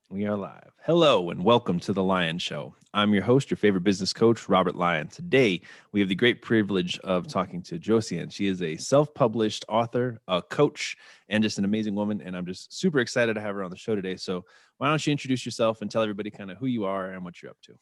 We are live. Hello and welcome to The Lion Show. I'm your host, your favorite business coach, Robert Lyon. Today, we have the great privilege of talking to Josiane. She is a self-published author, a coach, and just an amazing woman. And I'm just super excited to have her on the show today. So why don't you introduce yourself and tell everybody kind of who you are and what you're up to?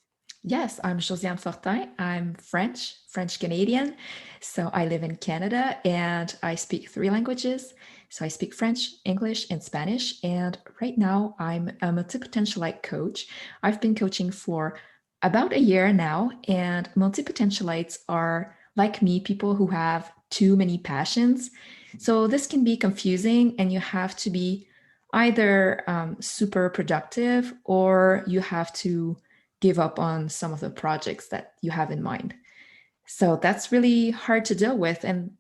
Yes, I'm Josiane Fortin. I'm French Canadian. So I live in Canada and I speak three languages. So I speak French, English, and Spanish. And right now I'm a multipotentialite coach. I've been coaching for about a year now. And multipotentialites are, like me, people who have too many passions. So this can be confusing, and you have to be either super productive or you have to give up on some of the projects that you have in mind. So that's really hard to deal with. And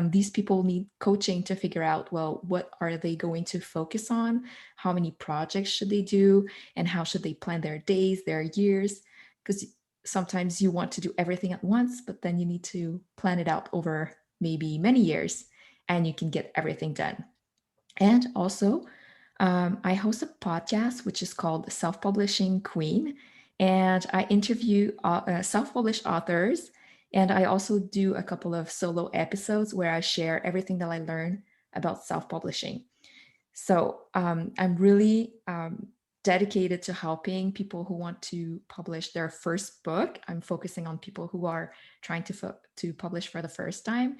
these people need coaching to figure out, well, what are they going to focus on? How many projects should they do? And how should they plan their days, their years? Because sometimes you want to do everything at once, but then you need to plan it out over maybe many years and you can get everything done. And also, I host a podcast which is called Self Publishing Queen, and I interview self published authors. And I also do a couple of solo episodes where I share everything that I learn about self publishing. So I'm really dedicated to helping people who want to publish their first book. I'm focusing on people who are trying to publish for the first time.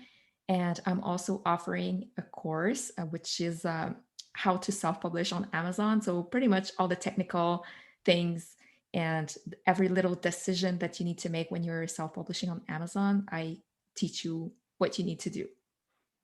And I'm also offering a course, which is how to self publish on Amazon. So, pretty much all the technical things and every little decision that you need to make when you're self publishing on Amazon, I teach you what you need to do.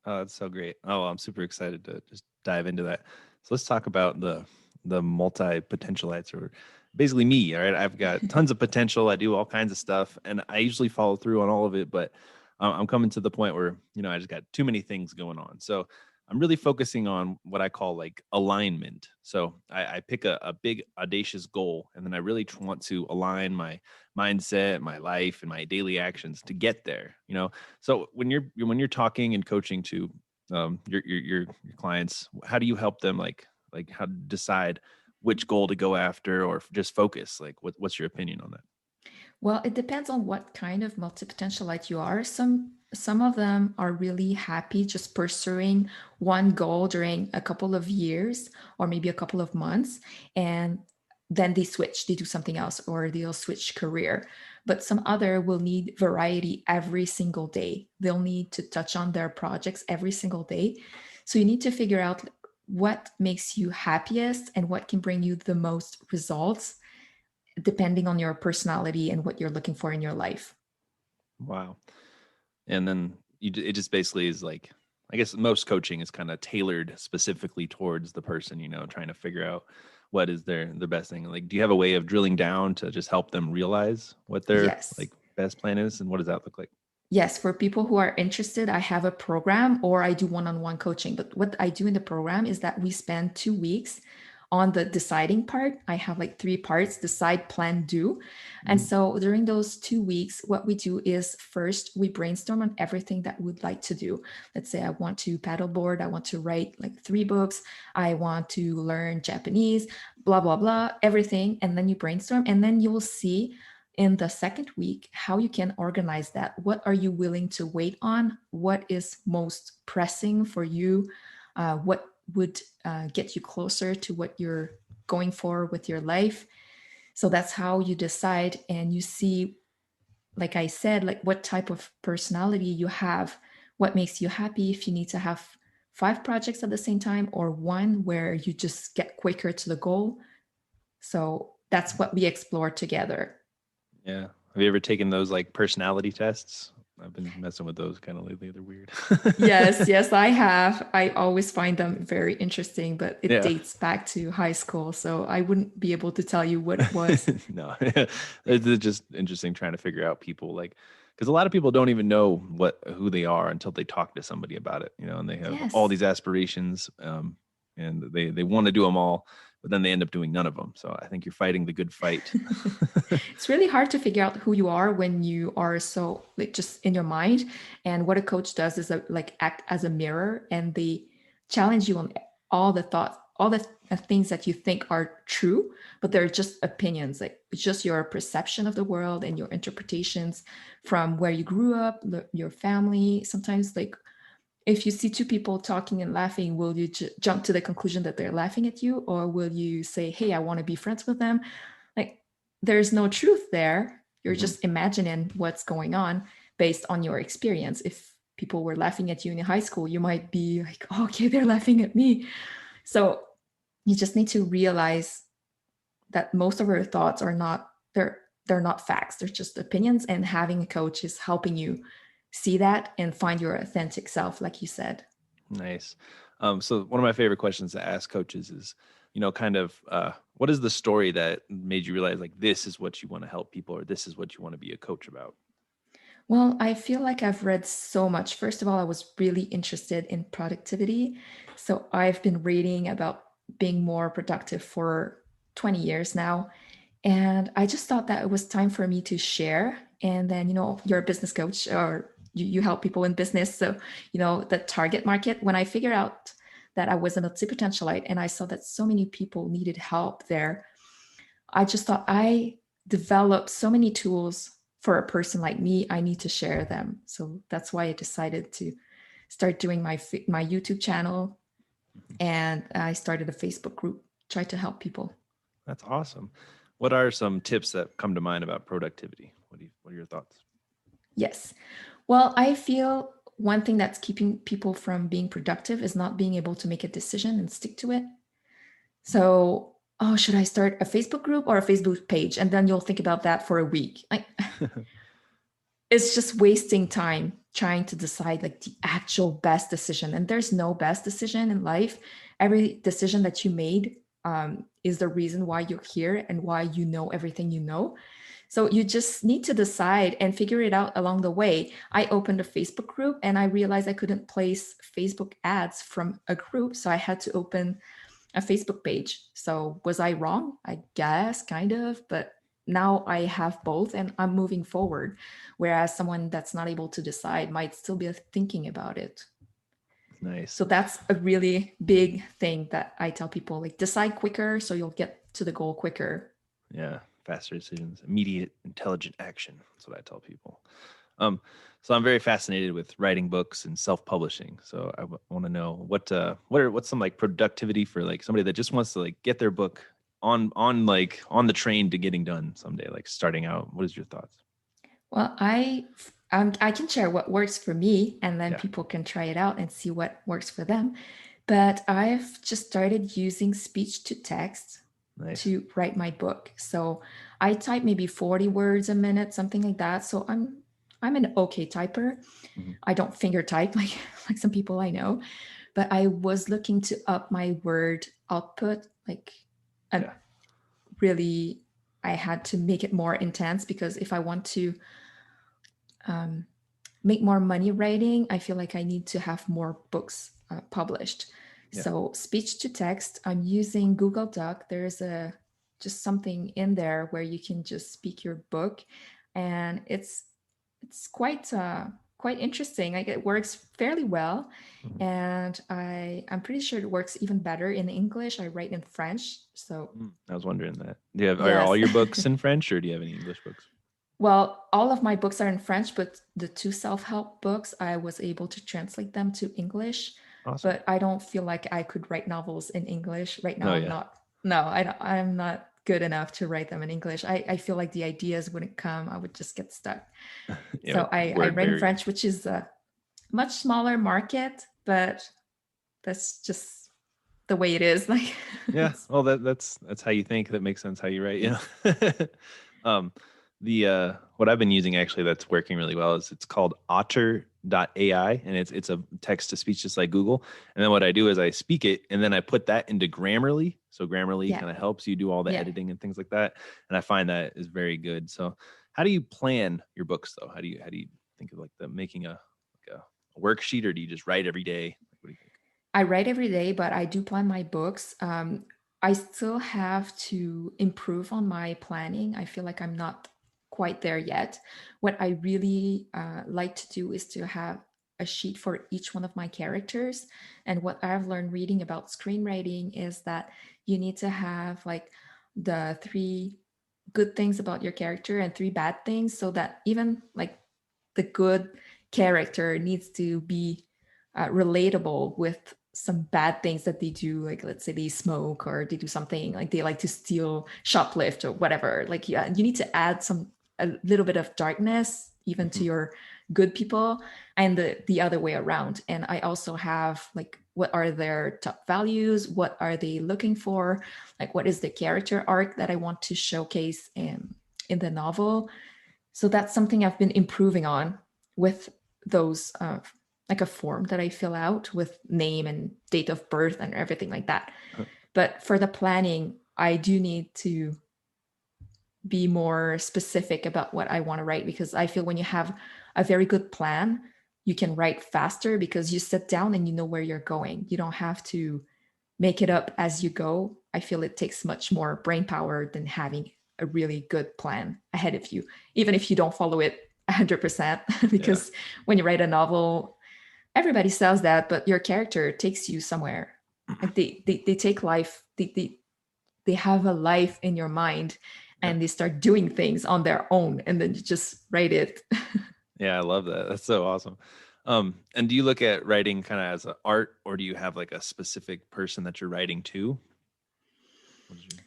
Oh, that's so great. Oh, well, I'm super excited to just dive into that. So let's talk about the multi-potentialites, or basically me. All right. I've got tons of potential. I do all kinds of stuff and I usually follow through on all of it, but I'm coming to the point where, I just got too many things going on. So I'm really focusing on what I call like alignment. So I pick a big audacious goal, and then I really want to align my mindset, my life, and my daily actions to get there. So when you're talking and coaching to your clients, how do you help them like how to decide which goal to go after, or just focus? Like what's your opinion on that? Well, it depends on what kind of multipotentialite you are. Some of them are really happy just pursuing one goal during a couple of years or maybe a couple of months, and then they do something else, or they'll switch career. But some other will need variety every single day. They'll need to touch on their projects every single day. So you need to figure out what makes you happiest and what can bring you the most results depending on your personality and what you're looking for in your life. Wow. And then it just basically is like, I guess most coaching is kind of tailored specifically towards the person, trying to figure out what is their best thing. Like, do you have a way of drilling down to just help them realize what their Yes. like best plan is, and what does that look like? Yes, for people who are interested, I have a program or I do one on one coaching. But what I do in the program is that we spend 2 weeks on the deciding part. I have like three parts: decide, plan, do. And Mhm. so during those 2 weeks, what we do is first we brainstorm on everything that we'd like to do. Let's say I want to paddleboard, I want to write like 3 books, I want to learn Japanese, blah, blah, blah, everything. And then you brainstorm, and then you will see in the second week how you can organize that. What are you willing to wait on? What is most pressing for you? What would get you closer to what you're going for with your life? So that's how you decide, and you see, like I said, like what type of personality you have, what makes you happy, if you need to have 5 projects at the same time or one where you just get quicker to the goal. So that's what we explore together. Yeah. Have you ever taken those like personality tests? I've been messing with those kind of lately. They're weird. Yes, yes, I have. I always find them very interesting, but it Yeah. dates back to high school, so I wouldn't be able to tell you what it was. No, it's just interesting trying to figure out people, like, because a lot of people don't even know who they are until they talk to somebody about it, and they have all Yes. these aspirations, and they want to do them all, but then they end up doing none of them. So I think you're fighting the good fight. It's really hard to figure out who you are when you are so like just in your mind. And what a coach does is like act as a mirror, and they challenge you on all the thoughts, all the things that you think are true, but they're just opinions. Like it's just your perception of the world and your interpretations from where you grew up, your family. Sometimes, like if you see two people talking and laughing, will you jump to the conclusion that they're laughing at you, or will you say, "Hey, I want to be friends with them"? Like there's no truth there. You're Hmm. just imagining what's going on based on your experience. If people were laughing at you in high school, you might be like, oh, okay, they're laughing at me. So you just need to realize that most of our thoughts are not they're not facts. They're just opinions, and having a coach is helping you see that and find your authentic self, like you said. Nice. So one of my favorite questions to ask coaches is, kind of what is the story that made you realize like this is what you want to help people, or this is what you want to be a coach about? Well, I feel like I've read so much. First of all, I was really interested in productivity. So I've been reading about being more productive for 20 years now. And I just thought that it was time for me to share. And then, you're a business coach, or you help people in business. So, the target market, when I figured out that I was a multi-potentialite and I saw that so many people needed help there, I just thought I developed so many tools for a person like me. I need to share them. So that's why I decided to start doing my YouTube channel, and I started a Facebook group, try to help people. That's awesome. What are some tips that come to mind about productivity? What are your thoughts? Yes. Well, I feel one thing that's keeping people from being productive is not being able to make a decision and stick to it. So, oh, should I start a Facebook group or a Facebook page? And then you'll think about that for a week. Like, it's just wasting time trying to decide like the actual best decision. And there's no best decision in life. Every decision that you made is the reason why you're here and why you know everything you know. So you just need to decide and figure it out along the way. I opened a Facebook group and I realized I couldn't place Facebook ads from a group. So I had to open a Facebook page. So was I wrong? I guess, kind of, but now I have both and I'm moving forward. Whereas someone that's not able to decide might still be thinking about it. Nice. So that's a really big thing that I tell people, like decide quicker so you'll get to the goal quicker. Yeah. Faster decisions, immediate, intelligent action. That's what I tell people. So I'm very fascinated with writing books and self-publishing. So I want to know what's some like productivity for like somebody that just wants to like get their book on the train to getting done someday, like starting out. What is your thoughts? Well, I can share what works for me, and then Yeah. people can try it out and see what works for them. But I've just started using speech to text Nice. to write my book. So I type maybe 40 words a minute, something like that. So I'm an okay typer. Mhm. I don't finger type like some people I know, but I was looking to up my word output, like, and Yeah. really I had to make it more intense, because if I want to um, make more money writing, I feel like I need to have more books published. Yeah. So speech to text, I'm using Google Doc. There's a just something in there where you can just speak your book, and it's quite interesting. Like it works fairly well, Mhm. and I'm pretty sure it works even better in English. I write in French, so I was wondering that. Are all yes. your books in French, or do you have any English books? Well, all of my books are in French, but the two self-help books, I was able to translate them to English. Awesome. But I don't feel like I could write novels in English right now. Oh I'm yeah. not. No, I'm not good enough to write them in English. I feel like the ideas wouldn't come. I would just get stuck. Yeah. So I Word write in barrier. French, which is a much smaller market, but that's just the way it is. Like, Yeah. it's, Well, that's how you think. That makes sense how you write. Yeah. um, the what I've been using actually that's working really well is it's called Otter.ai, and it's a text to speech just like Google. And then what I do is I speak it and then I put that into Grammarly. So Grammarly yeah, kind of helps you do all the yeah. editing and things like that. And I find that is very good. So how do you plan your books though? How do you think of like the making a worksheet, or do you just write every day? What do you think? I write every day, but I do plan my books. I still have to improve on my planning. I feel like I'm not quite there yet. What I really like to do is to have a sheet for each one of my characters. And what I've learned reading about screenwriting is that you need to have like the three good things about your character and three bad things, so that even like the good character needs to be relatable with some bad things that they do, like let's say they smoke or they do something like they like to steal, shoplift or whatever. Like yeah, you need to add some a little bit of darkness even to Mhm. your good people, and the other way around. And I also have like what are their top values, what are they looking for, like what is the character arc that I want to showcase in the novel. So that's something I've been improving on with those like a form that I fill out with name and date of birth and everything like that. But for the planning, I do need to be more specific about what I want to write, because I feel when you have a very good plan, you can write faster because you sit down and you know where you're going. You don't have to make it up as you go. I feel it takes much more brain power than having a really good plan ahead of you, even if you don't follow it 100%. Yeah. Because when you write a novel, everybody says that, but your character takes you somewhere. Like they take life, they have a life in your mind, Yeah. and they start doing things on their own, and then you just write it. Yeah, I love that. That's so awesome. And do you look at writing kind of as an art, or do you have like a specific person that you're writing to? What is your...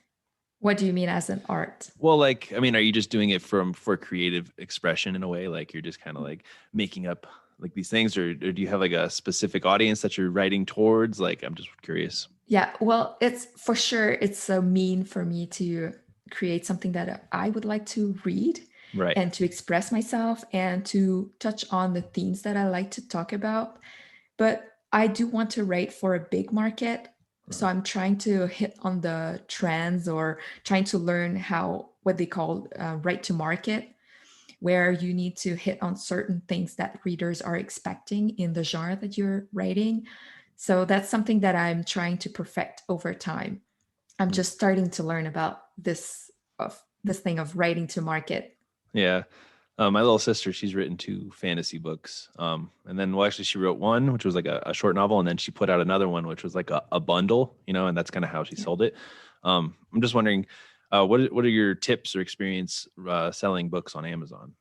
What do you mean as an art? Well, like, I mean, are you just doing it for creative expression in a way? Like you're just kind of like making up like these things, or do you have like a specific audience that you're writing towards? Like, I'm just curious. Yeah, well, it's for sure it's a mean for me to create something that I would like to read Right. and to express myself and to touch on the themes that I like to talk about. But I do want to write for a big market. So I'm trying to hit on the trends, or trying to learn how what they call right to market, where you need to hit on certain things that readers are expecting in the genre that you're writing. So that's something that I'm trying to perfect over time. I'm Mm. just starting to learn about this thing of writing to market. Yeah. My little sister, she's written two fantasy books. And then, well, actually, she wrote one, which was like a short novel, and then she put out another one, which was like a bundle, and that's kind of how she Yeah. sold it. I'm just wondering, what are your tips or experience selling books on Amazon?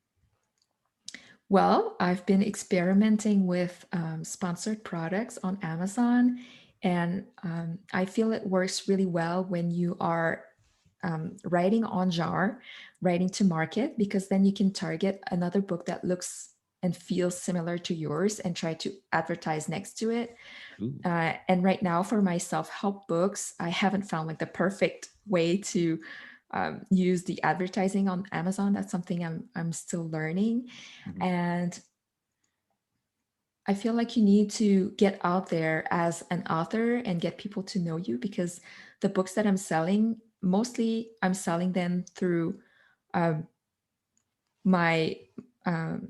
Well, I've been experimenting with sponsored products on Amazon, and I feel it works really well when you are writing on jar, writing to market, because then you can target another book that looks and feels similar to yours and try to advertise next to it. Ooh, And right now, for my self-help books, I haven't found like the perfect way to use the advertising on Amazon. That's something I'm still learning, mhm. and I feel like you need to get out there as an author and get people to know you, because the books that I'm selling, mostly I'm selling them through um, my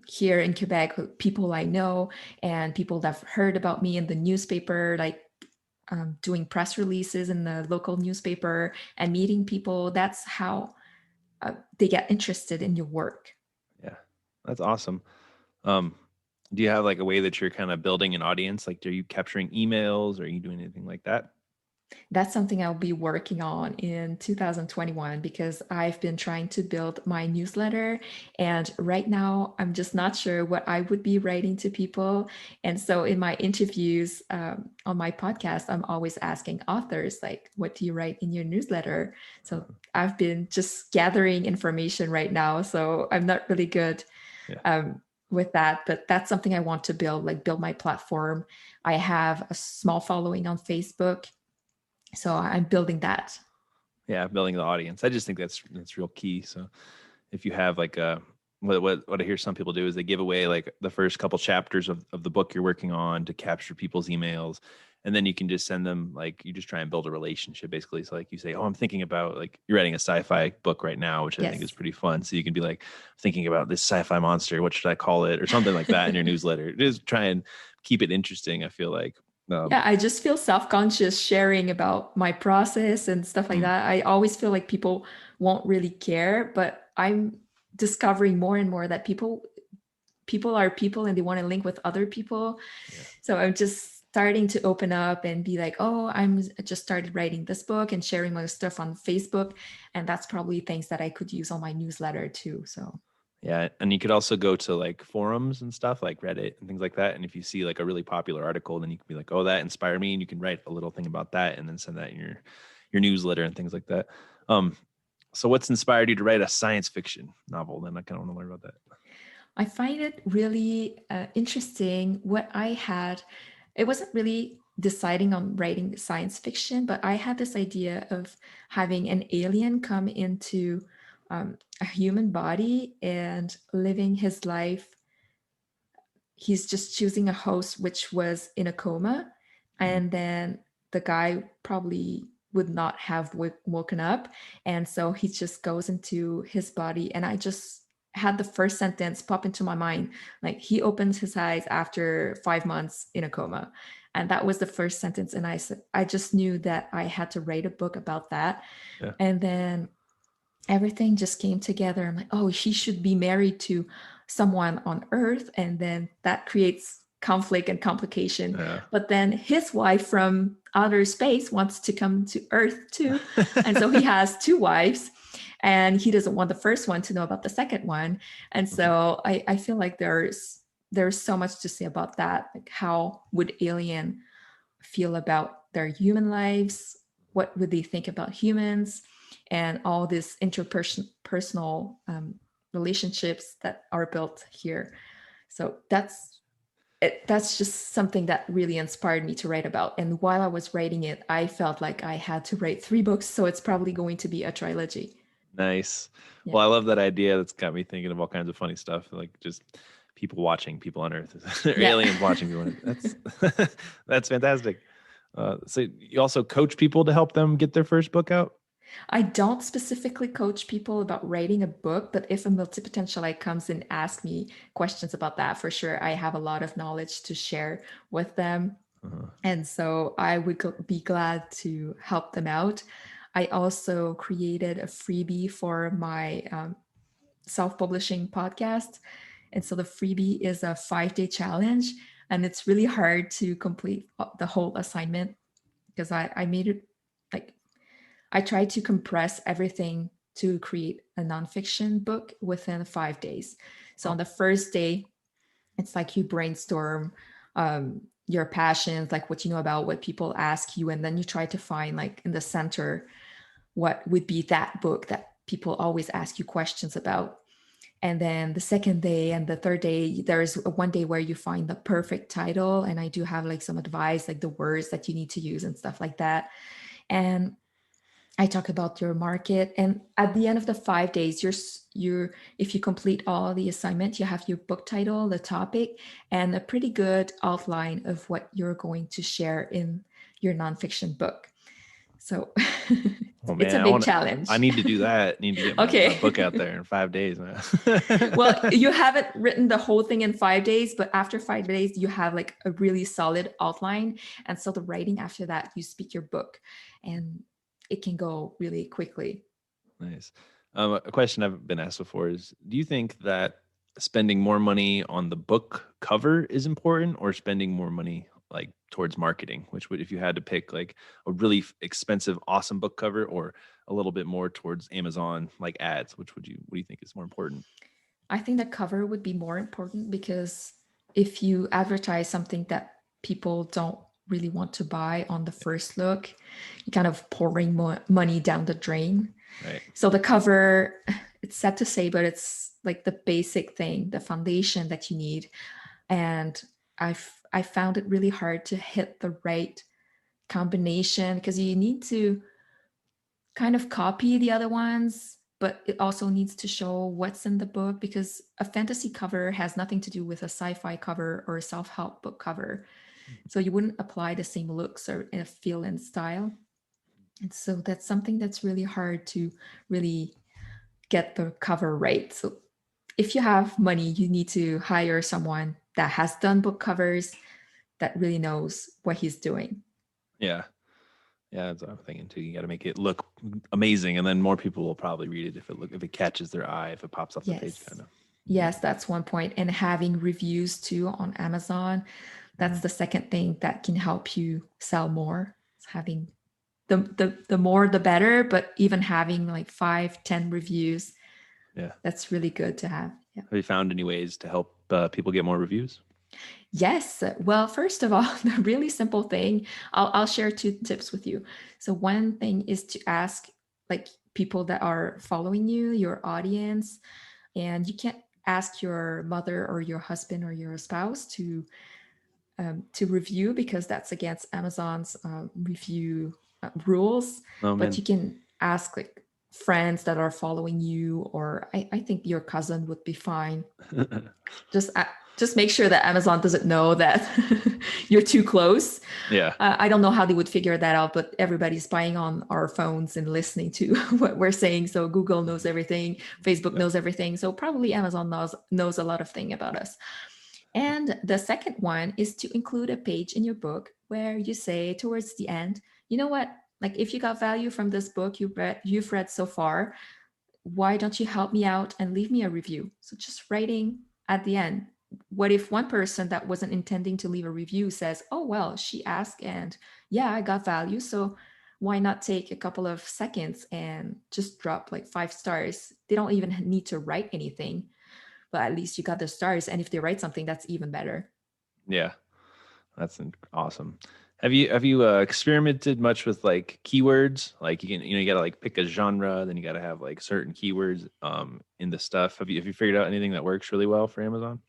here in Quebec, people I know and people that have heard about me in the newspaper, like doing press releases in the local newspaper and meeting people. That's how they get interested in your work. Yeah, that's awesome. Um, do you have like a way that you're kind of building an audience? Like, are you capturing emails? Or are you doing anything like that? That's something I'll be working on in 2021, because I've been trying to build my newsletter. And right now, I'm just not sure what I would be writing to people. And so in my interviews on my podcast, I'm always asking authors, like, what do you write in your newsletter? So Uh, I've been just gathering information right now. So I'm not really good yeah. with that, but that's something I want to build, like build my platform. I have a small following on Facebook, so I'm building that. Yeah, building the audience. I just think that's real key. So if you have like what I hear some people do is they give away like the first couple chapters of the book you're working on to capture people's emails. And then you can just send them, like, you just try and build a relationship basically. So like you say, oh, I'm thinking about, like, you're writing a sci-fi book right now, which I think is Yes. pretty fun. So you can be like thinking about this sci-fi monster. What should I call it? Or something like that in your newsletter. Just try and keep it interesting, I feel like. Yeah, I just feel self-conscious sharing about my process and stuff like Mm, that. I always feel like people won't really care, but I'm discovering more and more that people are people and they want to link with other people. Yeah. So I'm just starting to open up and be like, oh, I'm just started writing this book and sharing my stuff on Facebook. And that's probably things that I could use on my newsletter too. So Yeah, and you could also go to like forums and stuff like Reddit and things like that. And if you see like a really popular article, then you can be like, "Oh, that inspired me," and you can write a little thing about that, and then send that in your newsletter and things like that. So what's inspired you to write a science fiction novel? Then I kind of want to learn about that. I find it really interesting. What I had, it wasn't really deciding on writing science fiction, but I had this idea of having an alien come into a human body and living his life. He's just choosing a host which was in a coma, Mhm. and then the guy probably would not have woken up, and so he just goes into his body. And I just had the first sentence pop into my mind, like he opens his eyes after 5 months in a coma, and that was the first sentence. And I just knew that I had to write a book about that. Yeah. And then everything just came together. I'm like, oh, he should be married to someone on Earth. And then that creates conflict and complication. Yeah. But then his wife from outer space wants to come to Earth too. And so he has two wives, and he doesn't want the first one to know about the second one. And Mhm. so I feel like there's so much to say about that. Like, how would alien feel about their human lives? What would they think about humans? And all these interpersonal relationships that are built here. So that's just something that really inspired me to write about. And while I was writing it, I felt like I had to write 3 books. So it's probably going to be a trilogy. Nice. Yeah. Well, I love that idea. That's got me thinking of all kinds of funny stuff, like just people watching people on Earth, or Yeah. aliens watching people on Earth. That's that's fantastic. So you also coach people to help them get their first book out. I don't specifically coach people about writing a book, but if a multi-potentialite comes and asks me questions about that, for sure, I have a lot of knowledge to share with them. Uh-huh. And so I would be glad to help them out. I also created a freebie for my self-publishing podcast. And so the freebie is a 5-day challenge, and it's really hard to complete the whole assignment because I made it like I tried to compress everything to create a nonfiction book within 5 days. So Oh, on the first day, it's like you brainstorm your passions, like what you know about what people ask you, and then you try to find like in the center what would be that book that people always ask you questions about. And then the second day and the third day, there's one day where you find the perfect title, and I do have like some advice, like the words that you need to use and stuff like that. And I talk about your market, and at the end of the 5 days, you're if you complete all the assignment, you have your book title, the topic, and a pretty good outline of what you're going to share in your nonfiction book. So oh it's a man, big I challenge. need to do that. Need to get my book out Okay. there in 5 days, man. Well, you haven't written the whole thing in 5 days, but after 5 days, you have like a really solid outline. And so the writing after that, you speak your book, and it can go really quickly. Nice. A question I've been asked before is: do you think that spending more money on the book cover is important, or spending more money like towards marketing? Which would, if you had to pick, like a really expensive, awesome book cover, or a little bit more towards Amazon like ads? Which would you? What do you think is more important? I think the cover would be more important because if you advertise something that people don't really want to buy on the first look, you're kind of pouring money down the drain. Right. So the cover, it's sad to say, but it's like the basic thing, the foundation that you need. And I found it really hard to hit the right combination because you need to kind of copy the other ones, but it also needs to show what's in the book because a fantasy cover has nothing to do with a sci-fi cover or a self-help book cover. So you wouldn't apply the same looks or a feel and style. And so that's something that's really hard to really get the cover right. So if you have money, you need to hire someone that has done book covers that really knows what he's doing. Yeah. Yeah, that's what I'm thinking too. You got to make it look amazing, and then more people will probably read it if it catches their eye, if it pops off the page, Yes. kind of. Yes, that's one point. And having reviews too on Amazon, that's Mhm. the second thing that can help you sell more. It's having the more the better, but even having like 5, 10 reviews, Yeah. that's really good to have. Yeah. Have you found any ways to help people get more reviews? Yes. Well, first of all, the really simple thing, I'll share 2 tips with you. So one thing is to ask like people that are following you, your audience, and you can't ask your mother or your husband or your spouse to review because that's against Amazon's review rules. Oh But man. you can ask like friends that are following you, or I think your cousin would be fine. Just make sure that Amazon doesn't know that you're too close. Yeah. I don't know how they would figure that out, but everybody's spying on our phones and listening to what we're saying. So Google knows everything, Facebook Yeah. knows everything. So probably Amazon knows a lot of things about us. And the second one is to include a page in your book where you say towards the end, you know what? Like if you got value from this book you've read so far, why don't you help me out and leave me a review? So just writing at the end. What if one person that wasn't intending to leave a review says, oh, well, she asked and yeah, I got value. So why not take a couple of seconds and just drop like 5 stars? They don't even need to write anything, but at least you got the stars. And if they write something, that's even better. Yeah. That's awesome. Have you experimented much with like keywords? Like you got to like pick a genre, then you got to have like certain keywords in the stuff. Have you figured out anything that works really well for Amazon?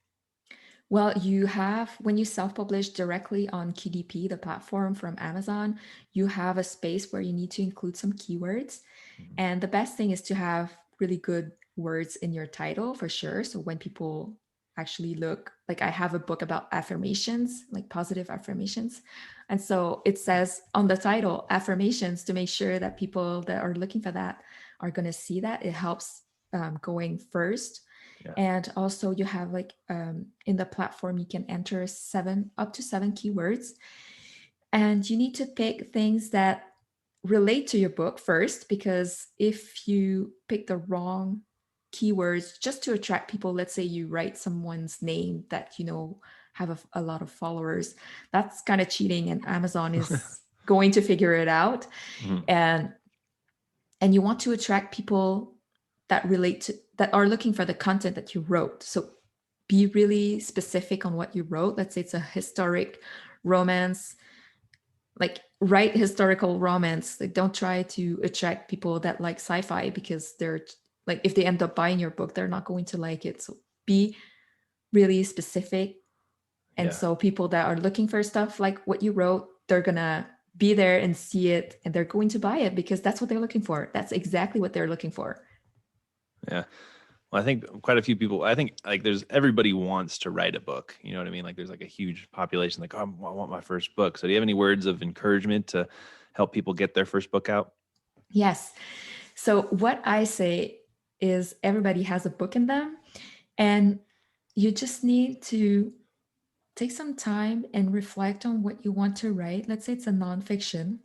Well, you have, when you self publish directly on QDP, the platform from Amazon, you have a space where you need to include some keywords. Mhm. And the best thing is to have really good words in your title for sure. So when people actually look, like I have a book about affirmations, like positive affirmations. And so it says on the title, affirmations, to make sure that people that are looking for that are going to see that. It helps going first. Yeah. And also you have like in the platform, you can enter up to 7 keywords. And you need to pick things that relate to your book first, because if you pick the wrong keywords just to attract people, let's say you write someone's name that have a lot of followers, that's kind of cheating, and Amazon is going to figure it out. Mhm. and and you want to attract people that are looking for the content that you wrote. So be really specific on what you wrote. Let's say it's a historic romance, like write historical romance. Like don't try to attract people that like sci-fi, because they're like, if they end up buying your book, they're not going to like it. So be really specific. And Yeah. so people that are looking for stuff like what you wrote, they're gonna be there and see it, and they're going to buy it because that's what they're looking for. That's exactly what they're looking for. Yeah. Well, I think quite a few people. I think like there's everybody wants to write a book. You know what I mean? Like there's like a huge population. Like, oh, I want my first book. So do you have any words of encouragement to help people get their first book out? Yes. So what I say is everybody has a book in them, and you just need to take some time and reflect on what you want to write. Let's say it's a nonfiction.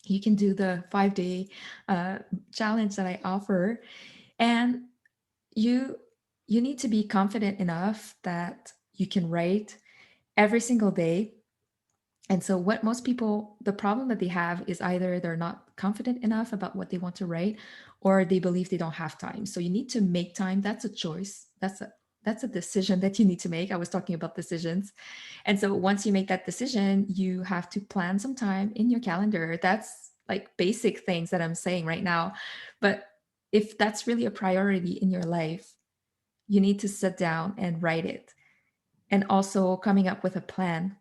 You can do the 5-day challenge that I offer, and you you need to be confident enough that you can write every single day. And so what most people, the problem that they have is either they're not confident enough about what they want to write, or they believe they don't have time. So you need to make time. That's a choice. That's a decision that you need to make. I was talking about decisions. And so once you make that decision, you have to plan some time in your calendar. That's like basic things that I'm saying right now. But if that's really a priority in your life, you need to sit down and write it. And also coming up with a plan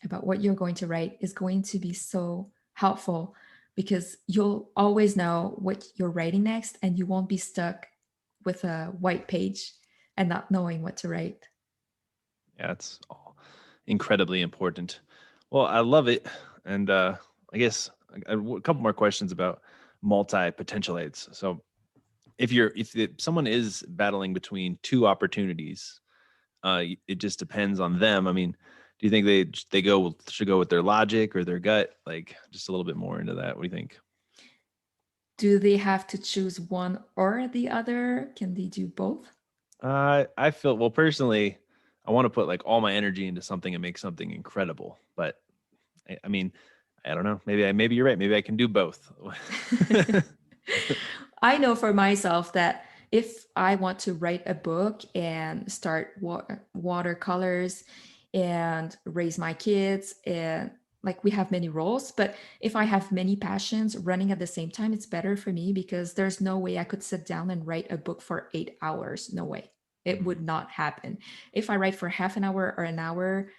about what you're going to write is going to be so helpful, because you'll always know what you're writing next, and you won't be stuck with a white page and not knowing what to write. Yeah, it's all incredibly important. Well, I love it, and I guess a couple more questions about multi potentialates. So, if someone is battling between two opportunities, it just depends on them. I mean, do you think they should go with their logic or their gut? Like, just a little bit more into that. What do you think? Do they have to choose one or the other? Can they do both? I feel, well, personally, I want to put like all my energy into something and make something incredible. But I mean, I don't know. Maybe you're right. Maybe I can do both. I know for myself that if I want to write a book and start watercolors and raise my kids, and like we have many roles, but if I have many passions running at the same time, it's better for me because there's no way I could sit down and write a book for 8 hours. No way. It Mhm. would not happen. If I write for half an hour or an hour,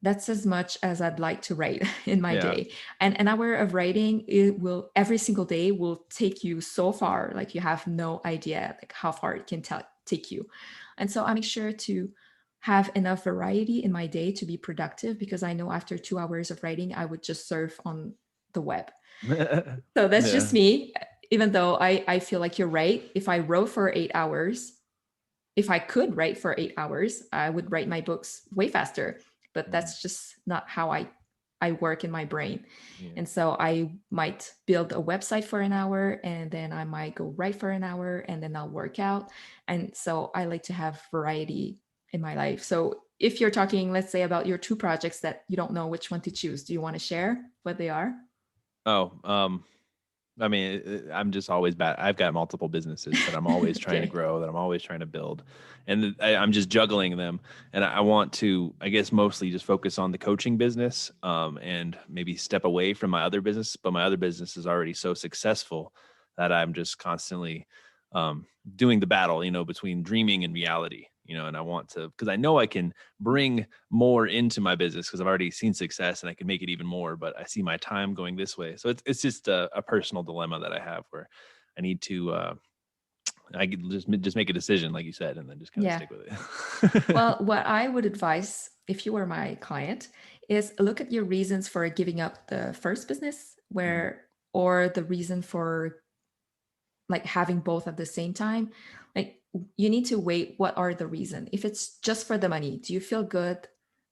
that's as much as I'd like to write in my Yeah. day. And an hour of writing, it will every single day will take you so far. Like you have no idea like how far it can take you. And so I make sure to have enough variety in my day to be productive because I know after 2 hours of writing, I would just surf on the web. So that's just Yeah. me. Even though I feel like you're right. If I wrote for 8 hours, if I could write for 8 hours, I would write my books way faster. But Mhm. that's just not how I work in my brain. Yeah. And so I might build a website for an hour and then I might go write for an hour and then I'll work out. And so I like to have variety in my life. So if you're talking, let's say, about your two projects that you don't know which one to choose, do you want to share what they are? Oh, I mean, I'm just always bad. I've got multiple businesses that I'm always trying to Okay. grow, that I'm always trying to build, and I'm just juggling them. And I want to, I guess, mostly just focus on the coaching business, and maybe step away from my other business. But my other business is already so successful that I'm just constantly doing the battle, between dreaming and reality. And I want to, because I know I can bring more into my business because I've already seen success and I can make it even more, but I see my time going this way. So it's just a personal dilemma that I have where I need to I could just make a decision, like you said, and then just kind of Yeah. stick with it. Well, what I would advise if you were my client is look at your reasons for giving up the first business Mhm. where or the reason for like having both at the same time. Like you need to weigh what are the reason. If it's just for the money, do you feel good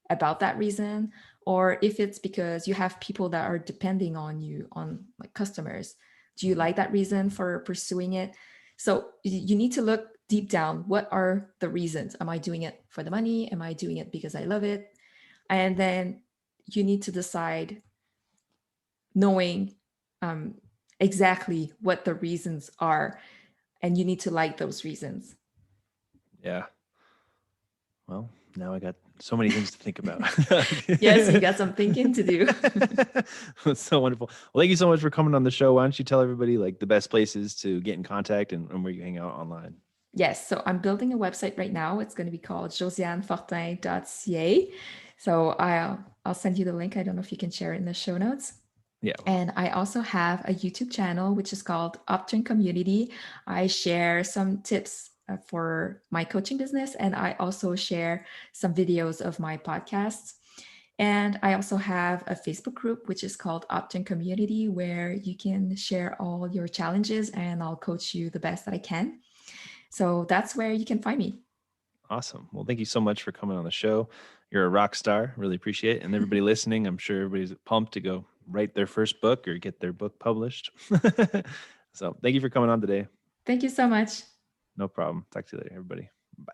about that reason? Or if it's because you have people that are depending on you, on like customers, do you Mhm. like that reason for pursuing it? So you need to look deep down. What are the reasons? Am I doing it for the money? Am I doing it because I love it? And then you need to decide knowing um, exactly what the reasons are, and you need to like those reasons. Yeah. Well, now I got so many things to think about. Yes, you got some thinking to do. That's so wonderful. Well, thank you so much for coming on the show. Why don't you tell everybody like the best places to get in contact and where you hang out online? Yes, so I'm building a website right now. It's going to be called josianefortin.ca. So I'll send you the link. I don't know if you can share it in the show notes. Yeah. Well, And I also have a YouTube channel, which is called Upturn Community. I share some tips for my coaching business, and I also share some videos of my podcasts. And I also have a Facebook group, which is called Upturn Community, where you can share all your challenges and I'll coach you the best that I can. So that's where you can find me. awesome. Well, thank you so much for coming on the show. You're a rock star. Really appreciate it. And everybody listening, I'm sure everybody's pumped to go write their first book or get their book published. So thank you for coming on today. Thank you so much. No problem. Talk to you later, everybody. Bye.